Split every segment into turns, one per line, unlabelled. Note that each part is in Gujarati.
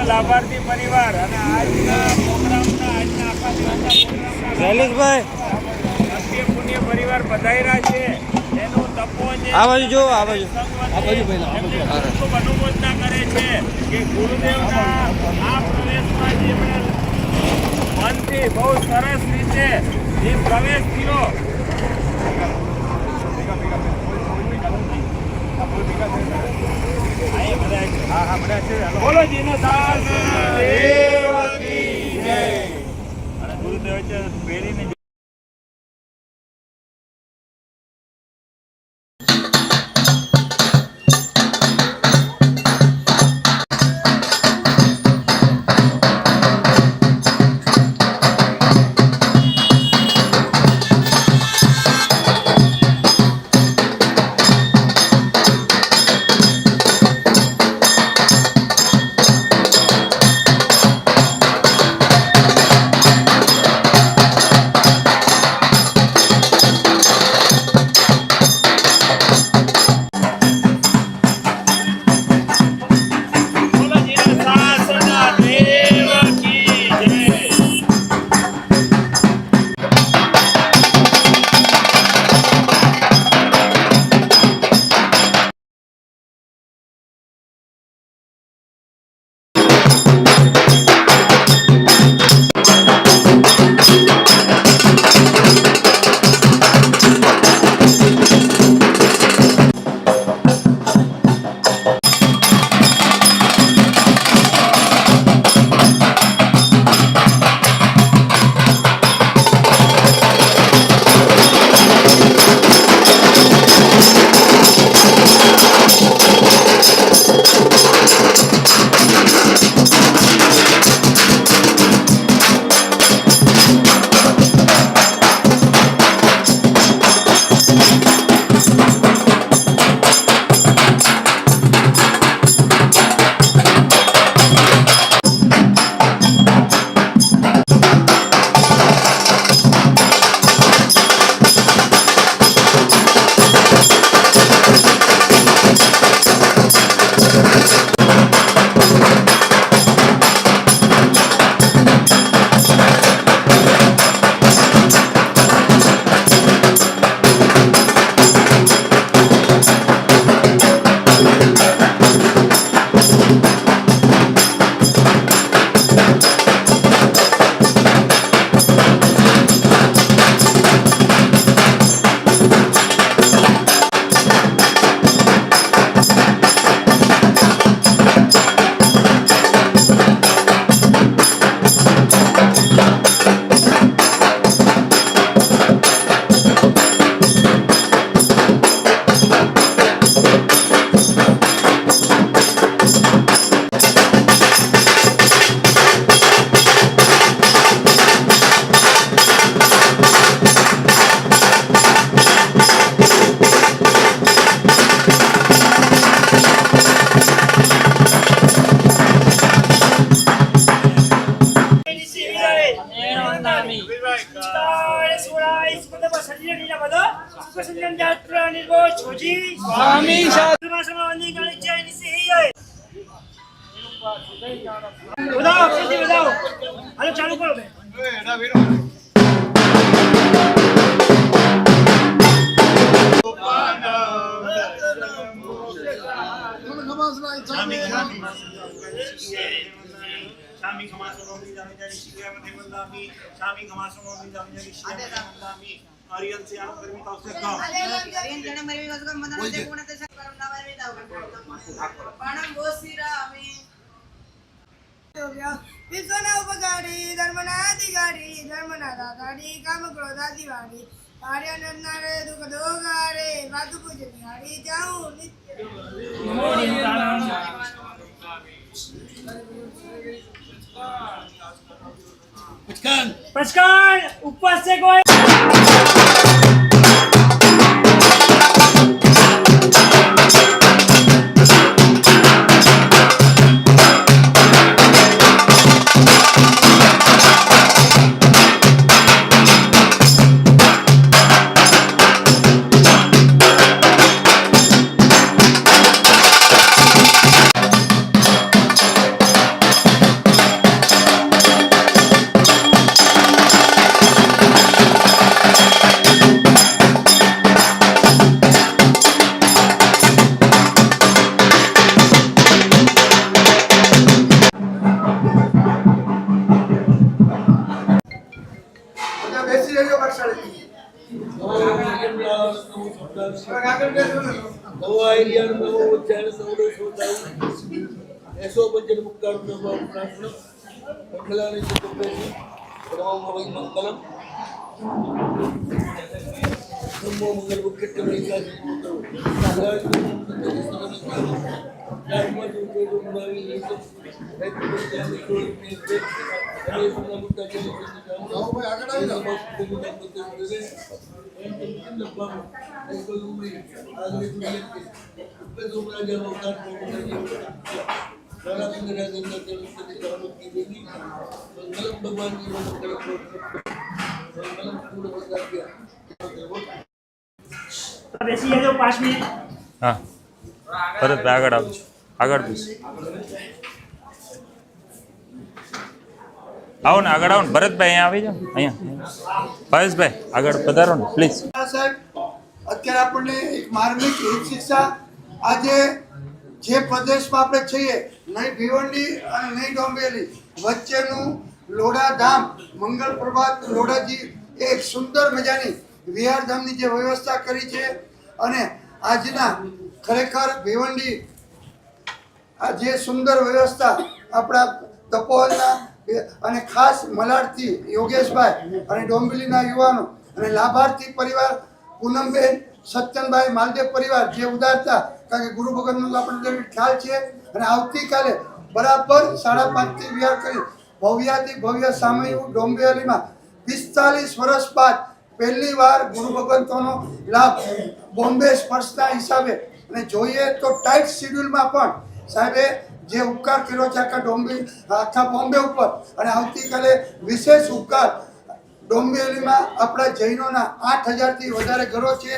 લાભાર્થી પરિવાર અને આજના પ્રોગ્રામના આખા દિવસના પ્રોગ્રામના સત્ય પુણ્ય પરિવાર પધાર્યા છે. એનું તપોવન આ બાજુ જો આ બાજુ ખૂબ અનુમોદના કરે છે કે ગુરુદેવના આ પ્રવેશમાં જેમણે મનથી બહુ સરસ રીતે જે પ્રવેશ થયો બોલો જીનદાસ દેવ કી જય. અને ગુરુદેવ પેઢીને ચાલુ કરો. Shami Kamasonomi Damidari Shivamati Mandami, Shami Kamasonomi Damidari Shivamati Mandami, Aryan Siam Karmi Kausekam. Aryan Jana Marvi Vasukam Mandana Puna Tesha Paramnavari Davu. Panam Bosirami. Vishwana Upagari, Dharmana Digari, Dharmana Dagari, Kamakroda Divari, Aryan Nare Dukadogare, Vatu Pujani, Hari Jau. पचकान ऊपर से कोई
બેસી જજો 5 મિનિટ.
હા ભરતભાઈ આગળ આવજો, આગળ બેસ. આવો ને આગળ આવો ને ભરતભાઈ, અહીંયા આવી જાઓ, અહીંયા પરેશભાઈ આગળ પધારો ને પ્લીઝ.
સાહેબ, અત્યારે આપણને એક માર્મિક હિત શિક્ષા આજે જે પ્રદેશમાં આપણે છીએ, નહીં ભિવંડી અને નહીં ડોંબેલી વચ્ચેનું લોઢા ધામ મંગળ પ્રભાત લોઢાજી એક સુંદર મજાની વિહાર ધામની જે વ્યવસ્થા કરી છે અને આજના ખરેખર ભિવંડી આ જે સુંદર વ્યવસ્થા આપણા તપોવનના અને ખાસ મલાડથી યોગેશભાઈ અને ડોંબેલીના યુવાનો અને લાભાર્થી પરિવાર પૂનમબેન સત્યનભાઈ માલદેવ પરિવાર જે ઉદારતા, કારણ કે ગુરુ ભગતનો આપણને ખ્યાલ છે અને આવતીકાલે બરાબર 5:30 વિહાર કરી ભવ્યાથી ભવ્ય સામયિક ડોંબેલીમાં 45 વર્ષ બાદ પહેલી વાર ગુરુ ભગવંતોનો લાભ બોમ્બે સ્પર્શના હિસાબે અને જોઈએ તો ટાઈટ શિડ્યુલમાં પણ સાહેબે જે ઉપકાર કર્યો છે આખા બોમ્બે ઉપર અને આવતીકાલે વિશેષ ઉપકાર ડોંબેલીમાં આપણા જૈનોના 8000થી વધારે ઘરો છે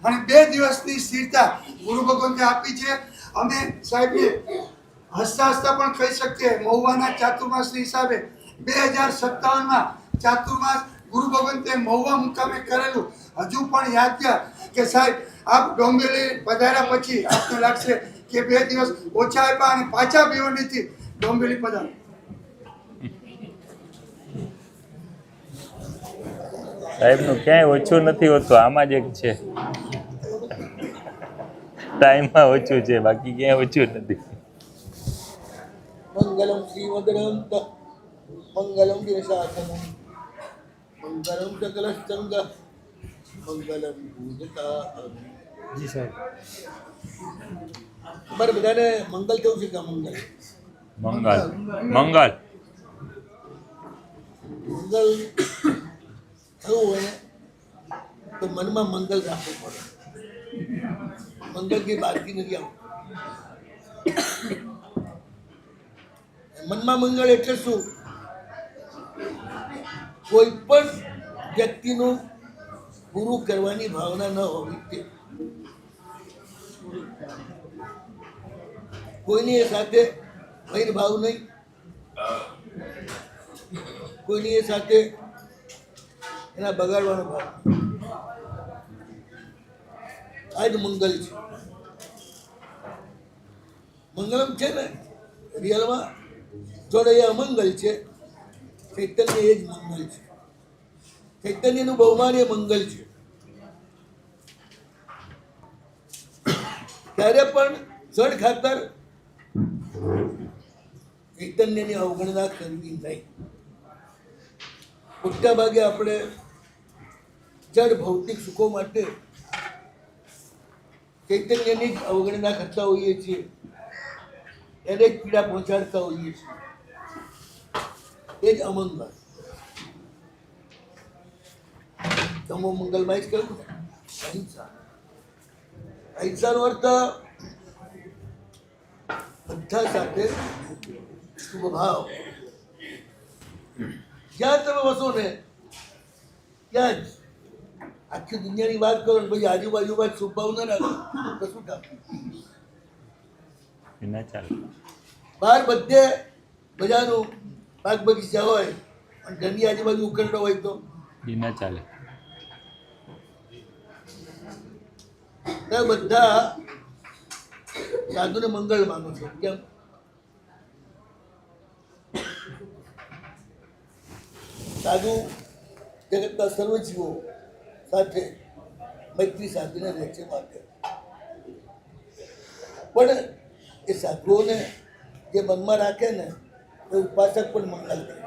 અને 2 દિવસની સ્થિરતા ગુરુ ભગવંતે આપી છે. અમે સાહેબને હસતા હસતા પણ કહી શકીએ મહુવાના ચાતુર્માસની હિસાબે 2057માં ચાતુર્માસ ગુરુ ભગવંતે મહુવા મુકામે કરેલું હજુ પણ યાદગાર કે સાહેબ આપ ડોંબેલી પધાર્યા પછી આપને લાગશે કે 2 દિવસ ઓછા આપ્યા અને પાછા ભિવંડીથી ડોંબેલી પધાર્યા.
સાહેબનું ક્યાંય ઓછું નથી હોતું, આમાં જ એક છે, ટાઈમમાં ઓછું છે, બાકી ક્યાંય ઓછું નથી.
મંગલમ શ્રીવદનંત મંગલમ દેશાસનમ મંગલમ સકલસ્તંગ મંગલમ પૂજતા.
જી સાહેબ.
તમારે બધાને મંગલ કેવું છે કે મંગલ
મંગલ મંગલ
મંગલ થવું હોય તો મનમાં મંગલ રાખવું પડે. મંગલ की बात की નથી આવતું. મનમાં મંગળ એટલે શું? કોઈ પણ વ્યક્તિનું પૂરું કરવાની ભાવના ન હોવી તે, કોઈની સાથે વૈરભાવ નહીં, કોઈની સાથે એના બગાડવાનો ભાવ. આ જ મંગલ છે. મંગલમ છે ને રિયલમાં જોડે એ અમંગલ છે. ચૈતન્ય એ જ મંગલ છે. ચૈતન્યનું બહુમાન એ મંગલ છે. ત્યારે પણ જળ ખાતર ચૈતન્યની અવગણના કરવી નહીં. મોટા ભાગે આપણે જળ ભૌતિક સુખો માટે ચૈતન્યની જ અવગણના કરતા હોઈએ છીએ, એને જ પીડા પહોંચાડતા હોઈએ છીએ. એ જ અમંગલ. તમો મંગલમાં જ કહ્યું અહિંસા. અહિંસાનો અર્થ બધા સાથે શુભ ભાવ. જ્યાં તમે વસો ને ત્યાં જ આખી દુનિયાની વાત કરો ને પછી આજુબાજુમાં જ શુભ ભાવ ના રાખો તો શું થાય?
ના ચાલે.
બહાર બધે બજારનું બાગ બગીચા હોય અને ઘરની આજુબાજુ ઉખેડો હોય તો
એ ના ચાલે.
બધા સાધુને મંગળ માનો છો. કેમ? સાધુ જગતના સર્વ જીવો સાથે મૈત્રી સાધીને રહે છે માટે.
પણ એ સાધુઓને જે મનમાં રાખે ને એ ઉપાસક પણ મંગલ કરે.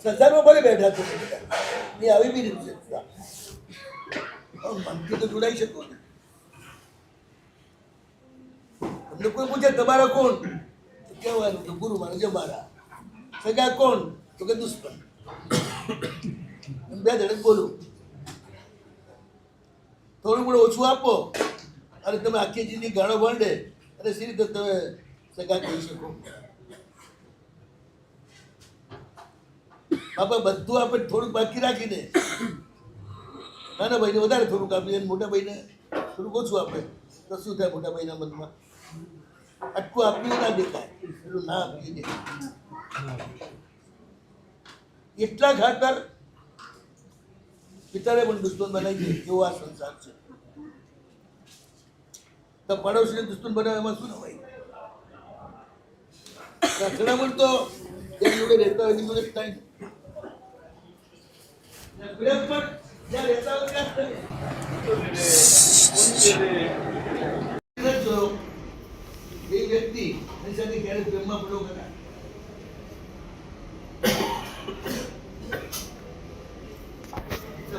સંસારમાં ભલે બેઠા છો એ આવી બી રીતે મનથી તો જોડાઈ શકો ને. તમને કોઈ પૂછે તમારા કોણ તો કહેવાનું તો ગુરુ મારે જમારા. સગા કોણ તો કે દુશ્મન. બે ધડક બોલું થોડું ઘણું ઓછું આપો અને તમે આખી જિંદગી ગાળો બાંધે અને સી રીતે તમે સગા કહી શકો. બાપા બધું આપણે થોડુંક બાકી રાખીને નાના ભાઈને વધારે થોડુંક આપીએ મોટા ભાઈને થોડુંક ઓછું આપે તો શું થાય મોટા ભાઈના મનમાં? આટલું આપ્યું ના દેખાય એટલું ના આપી દે. એટલા ખાતર પિતાને પણ દુશ્મન બનાવી દે. કેવો આ સંસાર છે. તો પડોશીને દુશ્મન બનાવે એમાં શું નવાય? અથડામણ તો એની જોડે રહેતા હોય એની જોડે થાય. પ્રેમ પણ જ્યાં રહેતા હોય ત્યાં થાય. એ વ્યક્તિ એની સાથે ક્યારે પ્રેમમાં પડો કરા.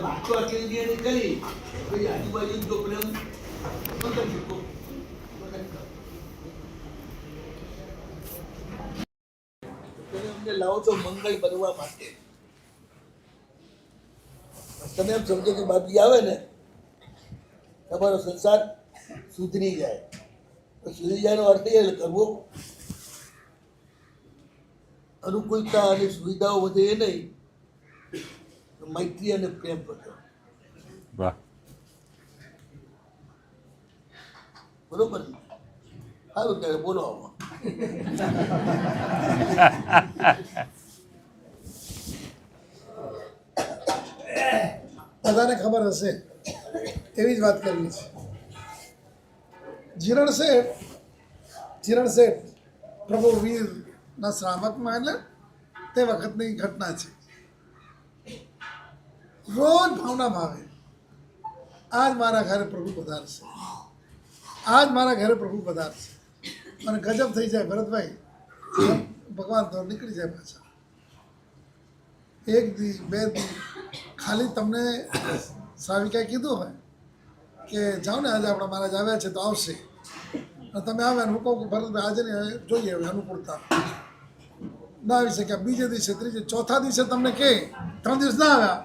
વાતો આખી કરી પછી આજુબાજુ જો પ્રેમ કરી શકો. તમે અમને લાવો છો મંગળ બનવા માટે. તમે એમ સમજો કે બાકી આવે ને તમારો સંસાર સુધરી જાય. તો સુધરી જવાનો અર્થ એ કરવો અનુકૂળતા અને સુવિધાઓ વધે એ નહીં, મૈત્રી અને પ્રેમ વધે.
વાહ.
બરોબર. સારું ત્યારે બોલો આમાં.
બધાને ખબર હશે એવી જ વાત કરવી છે. જીરણ શેઠ પ્રભુ વીરના શ્રાવકમાં એટલે તે વખતની ઘટના છે. રોજ ભાવના ભાવે આજ મારા ઘરે પ્રભુ પધારશે, આજ મારા ઘરે પ્રભુ પધારશે. અને ગજબ થઈ જાય ભરતભાઈ, ભગવાન તો નીકળી જાય પાછા. એક દી બે દી ખાલી તમને સાવિકાએ કીધું હોય કે જાઓ ને આજે આપણા મહારાજ આવ્યા છે તો આવશે, અને તમે આવ્યા ને હું કહું કે ભરતભાઈ આજે ને જોઈએ હવે અનુકૂળતા ના આવી શક્યા. બીજે દિવસે ત્રીજે ચોથા દિવસે તમને કહે, 3 દિવસ ના આવ્યા,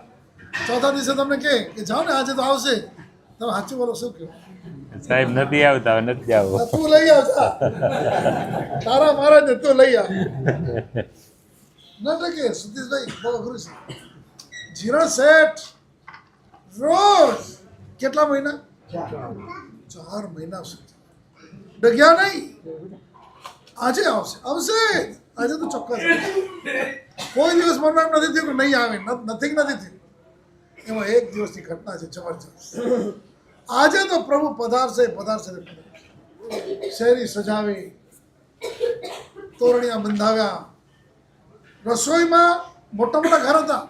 ચોથા દિવસે તમને કહે કે જાઓ ને આજે તો આવશે. તમે સાચું બોલો શું કહો?
સાહેબ નથી આવતા, નથી આવો.
તું લઈ આવ તારા મહારાજ ને તું લઈ આવ. ના કે સુધીશભાઈ બહુ અઘરું છે. જીરણ શેઠ રોજ કેટલા મહિના? 4 મહિના સુધી ડગ્યા નહીં. આજે આવશે, આવશે આજે તો ચોક્કસ. કોઈ દિવસ મનમાં એમ નથી થયું કે નહીં આવે, નથી થયું. એમાં એક દિવસની ઘટના છે જબરજસ્ત. આજે તો પ્રભુ પધારશે. શેરી સજાવી, તોરણિયા બંધાવ્યા. રસોઈમાં મોટા મોટા ઘર હતા.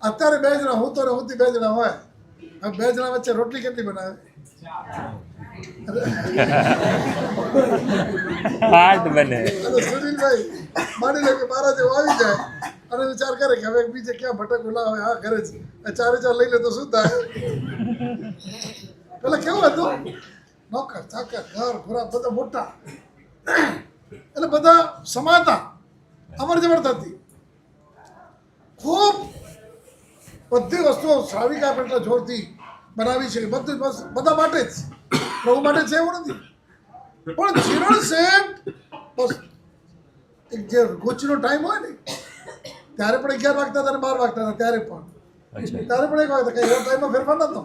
અત્યારે 2 જણા, હું તો હુંથી 2 જણા હોય. હવે 2 જણા વચ્ચે રોટલી કેટલી બનાવે?
હાથ બને.
સુનિલભાઈ માની લે કે મારા જેવો આવી જાય અને વિચાર કરે કે હવે બીજે ક્યાં ભટકવું ના હોય, આ ઘરે જ 4 લઈ લે તો શું થાય? પેલા કેવું હતું? નોકર ચાકર ઘર ઘોરા બધા મોટા, એટલે બધા સમાતા, અમર જબર થતી. ખૂબ બધી વસ્તુઓ સાવિકા પણ એટલા જોરથી બનાવી છે. બધું બસ બધા માટે જ, પ્રભુ માટે છે એવું નથી. પણ જીરણ શેઠ બસ એક જે ગોચીનો ટાઈમ હોય ને ત્યારે પણ 11 વાગતા હતા અને 12 વાગતા હતા. ત્યારે પણ 1 વાગતા, કઈ એવો ટાઈમમાં ફેરફાર નતો.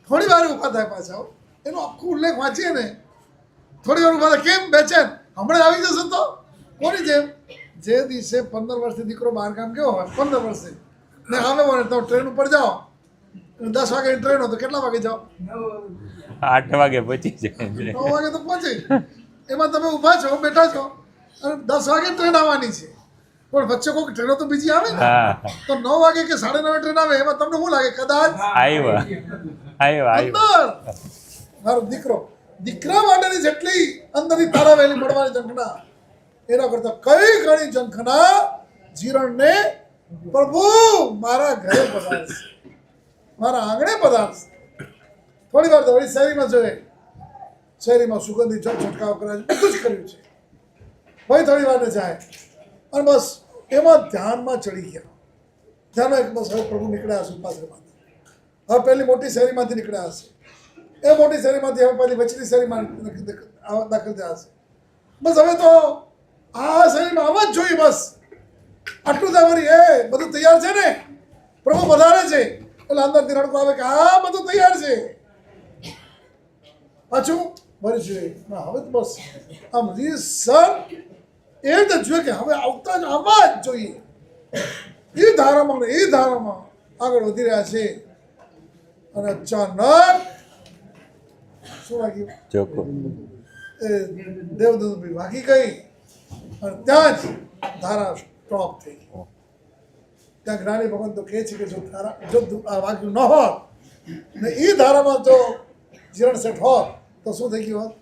થોડી વાર ઊભા થાય પાછા. એનો આખું ઉલ્લેખ વાંચીએ ને થોડી વાર ઊભા થાય. કેમ બેચેન? હમણાં આવી જશે તો કોની જેમ? જે દિવસે 15 વર્ષથી દીકરો બહાર ગામ ગયો હોય, 15 વર્ષે ને આવે હોય ને તો ટ્રેન ઉપર જાઓ, 10 વાગે ટ્રેન હોય તો કેટલા વાગે જાઓ?
8 વાગે પહોંચી જાય.
9 વાગે તો પહોંચે. એમાં તમે ઊભા છો, બેઠા છો અને 10 વાગે ટ્રેન આવવાની છે. પણ વચ્ચે કોઈ ટ્રેનો તો બીજી આવે ને, તો 9 વાગે કે 9:30 ટ્રેન આવે. એમાં તમને શું લાગે? કદાચ
આવ્યા આવ્યો આવ્યો
અંદર મારો દીકરા માટેની જેટલી અંદરની તારાવેલી મળવાની ઝંખના એના કરતા કઈ ઘણી ઝંખના જીરણને પ્રભુ મારા ઘરે પધારશે, મારા આંગણે પધારશે. થોડી વાર તો વળી શેરીમાં જોઈએ, શેરીમાં સુગંધી જળ છંટકાવ કરાય છે, બધું જ કર્યું છે. ભાઈ થોડી વાર જાય અને બસ એમાં ધ્યાનમાં ચડી ગયા. ધ્યાનમાં એક બસ હવે પ્રભુ નીકળ્યા હશે ઉપાસનામાંથી. હવે પહેલી મોટી શેરીમાંથી નીકળ્યા હશે, એ મોટી શેરીમાંથી હવે પહેલી વચલી શેરીમાં દાખલ થયા હશે. બસ હવે તો આ શેરીમાં આવવા જ જોઈએ. બસ આટલું જ અમારી એ બધું તૈયાર છે ને, પ્રભુ વધારે છે એટલે અંદરથી રડકો આવે કે હા બધું તૈયાર છે. પાછું ભરી જોઈએ હવે તો બસ આમ રીસર એ રીતે જોઈએ કે હવે આવતા જ આવવા જ જોઈએ. એ ધારામાં આગળ વધી રહ્યા છે અને અચાનક શું વાગ્યું?
ચોખ્ખો
એ દેવદૂત વાગી ગઈ અને ત્યાં જ ધારા સ્ટોપ થઈ ગઈ. ત્યાં જ્ઞાની ભગવાન તો કહે છે કે જો વાગ્યું ન હોત ને એ ધારામાં જો જીરણ સેટ હોત તો શું થઈ ગયું હોત?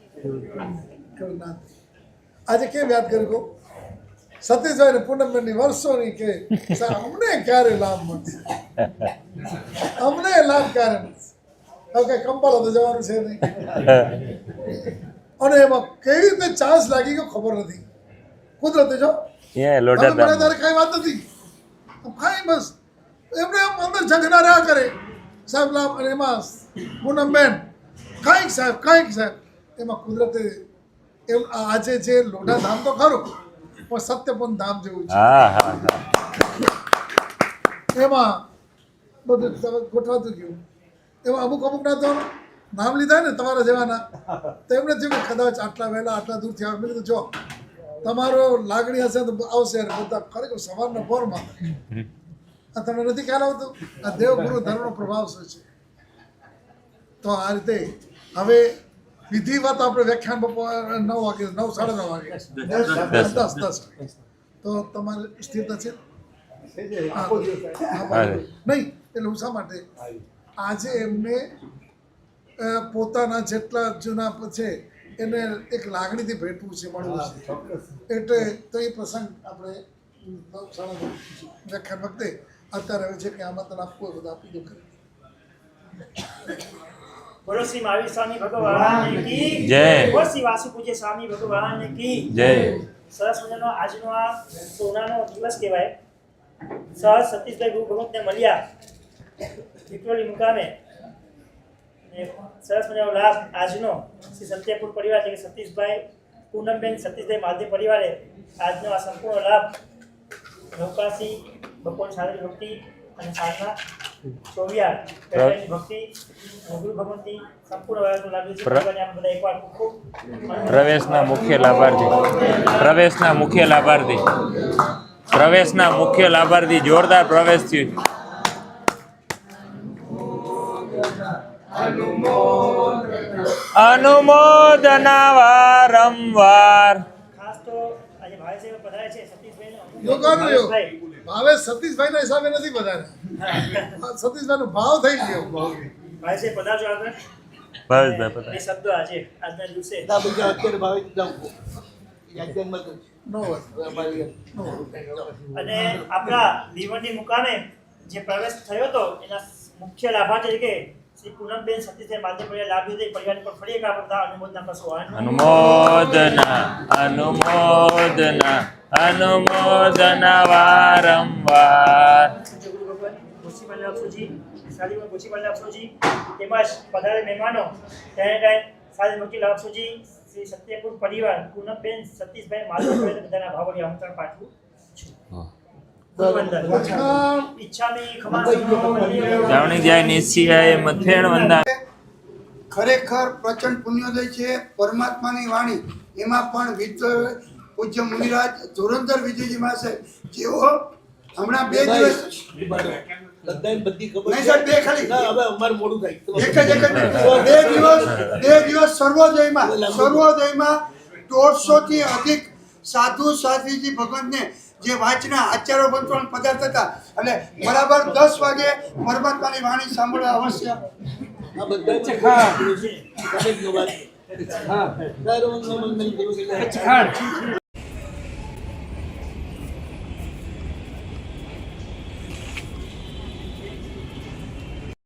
આજે કેમ યાદ કર્યું કહું? સતીશભાઈ ને પૂનમબેનની વર્ષોની કે અમને ક્યારે લાભ મળશે, અમને લાભ ક્યારે મળશે. હવે કઈ કંપાલ તો જવાનું છે નહીં. અને એમાં કેવી રીતે ચાન્સ લાગી ગયો ખબર નથી. કુદરતી જો તારે કઈ વાત નથી, કાંઈ બસ એમને આમ અંદર ઝઘડા રહ્યા કરે સાહેબ લાભ. અને એમાં પૂનમબેન કાંઈક સાહેબ એમાં કુદરતે એમ આજે જે લોઢા ધામ તો ખરું પણ સત્યપન ધામ જેવું છે. એમાં બધું ગોઠવાતું ગયું. એમાં અમુક ના તો નામ લીધા ને તમારા જેવાના, તો એમને થયું કે કદાચ આટલા વહેલા આટલા દૂરથી આવે. મેં કીધું જો તમારો લાગણી હશે તો આવશે. બધા ખરેખર સવારના પોરમાં આ તમને નથી ખ્યાલ આવતો આ દેવગુરુ ધર્મનો પ્રભાવ શું છે. તો આ રીતે હવે વિધિવત આપણે વ્યાખ્યાન બપોર 9 વાગે 9 સાડા 9 વાગે 10 તો તમારે સ્થિરતા છે નહીં. એટલે હું શા માટે આજે એમને પોતાના જેટલા જૂના છે એને એક લાગણીથી ભેટવું છે, મળવું છે. એટલે તો એ પ્રસંગ આપણે 9 સાડા 9 વ્યાખ્યાન વખતે અત્યારે હવે છે કે આમંત્રણ આપવું હોય બધું આપી દો.
બોલો શ્રી મહાવીર સ્વામી ભગવાન કી
જય.
બોલો શ્રી વાસુ પૂજ્ય સ્વામી ભગવાન કી
જય.
સરસ મજાનો આજનો આ સોનાનો દિવસ કહેવાય. સર સતીશભાઈ ગુરુ ભગવતને મળ્યા વિક્રોલી મુકામે. સરસ મજાનો લાભ આજનો શ્રી સત્યપુર પરિવાર એટલે કે સતીશભાઈ પૂનમબેન સતીશભાઈ મહાદેવ પરિવારે આજનો આ સંપૂર્ણ લાભ નૌકાસી બપોર સારી ભક્તિ અને સાંજના ચોવિયાર પહેલાની ભક્તિ ગુરુ ભગવંતી સંપૂર્ણ વાયરનો લાભ છે. ભગવાનને આપણે બધા એકવાર ખૂબ
પ્રવેશના મુખ્ય લાભાર્થી જોરદાર પ્રવેશ થયો. અનુમોદના વારંવાર.
ખાસ તો આજે ભાઈ સાહેબ પધારે છે સતીશભાઈ
યોગાનો યોગ. ભાવે સતીશભાઈના હિસાબે નથી બધાને. સતીશભાઈનો ભાવ થઈ ગયો.
ભાઈ સાહેબ પધારજો આગળ.
ભાવેશભાઈ
એ શબ્દો આજે આજના દિવસે
ના બધા અત્યારે ભાવે જાઉં યાદમાં તો
નો હોય.
અને આપણા લીવણની મુકામે જે પ્રવેશ થયો હતો એના મુખ્ય લાભાર્થી તરીકે શ્રી પૂનમબેન સતીશભાઈ મહાદેવ પરિવાર લાભ લીધે પરિવારની પર ફરી એક આપણે બધા અનુમોદના કરશું.
અનુમોદના વારંવાર.
ગુરુ ભગવાન ગોશીપાલ આપસોજી શાલીમાં ગોશીપાલ આપસોજી તેમજ પધારે મહેમાનો ત્યારે સાલી વકીલ આપસોજી શ્રી સત્યપુર પરિવાર પૂનમબેન સતીશભાઈ મહાદેવ પરિવાર બધાના ભાવોની આમંત્રણ પાઠવું છું. ઈચ્છામી
જાવણી જાય નિશ્ચયાય મથેણ વંદા.
ખરેખર પ્રચંડ પુણ્યોદય છે પરમાત્માની વાણી. એમાં પણ પૂજ્ય મુનિરાજ ધુરંધર વિજયજી માસે જેઓ હમણાં 2 દિવસ
બધાને બધી ખબર
નહીં સાહેબ, બે ખાલી.
ના હવે અમારું મોડું થાય.
એક જ 2 દિવસ સર્વોદયમાં 150 થી અધિક સાધુ સાધ્વીજી ભગવાનને જે વાંચના આચાર્ય બંધોણ પદાર્થ હતા એટલે બરાબર 10 વાગે પરમાત્માની વાણી સાંભળવા અવશ્ય
આ બધા દરેકનો વાત. તારો મંગલ મંગલ કરું એટલે